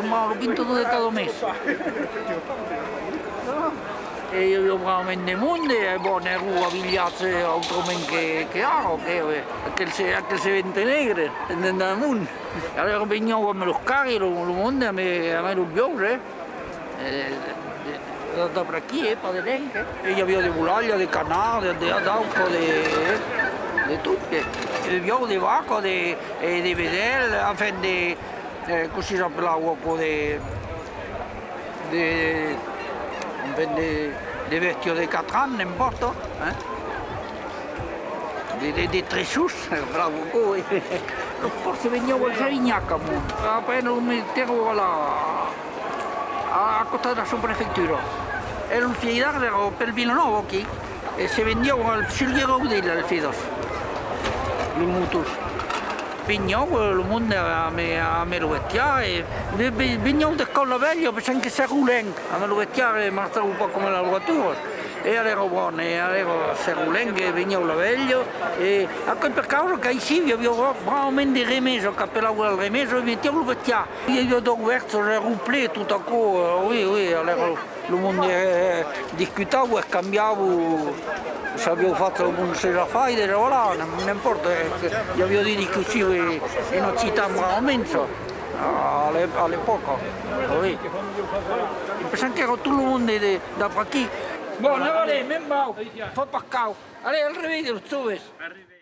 tomava lo pinto de cada mes. E io veramente nel mondo e poi ne avevo abbigliate altrimenti che aro, anche se vente negre, nel mondo. Allora venivo come lo cari, lo mondo a me lo piace. Da per qui, per dentro. E io avevo di bulaglia, di canale, di adalco, di tutte. E avevo di vacca, di vedelle, enfin di, così si appellava, di vecchio di 4 anni, non importa. Di trescius, bravo poi. Forse venivo al Savignac, appena lo mettevo a côté della sous-préfecture. E il fiedar era per Villanova qui, e se vendiamo al Silviero del Fidos, il mutus. Veniamo, il mondo a me lo vettiare, veniamo da Colla Veglia, perché anche se Roulen, a me lo vettiare, ma stavo un po' come la lavoratura. E allora buono, e allora se Roulen che veniamo la Veglia, e anche per causa che ici avevo veramente rimesso, che appellavo il rimesso, e mettiamo lo vettiare. Io ho verso le ruple tutto a co, oui, allora il mondo discutavo e cambiavo. Se avevo fatto un serafai, voilà, non importa, io avevo di discussioni in una città veramente all'epoca. Oui. Penso che era tutto il mondo da qui. Buon, allez, même pas, faut pas cao. Allez, al revés, tu ves.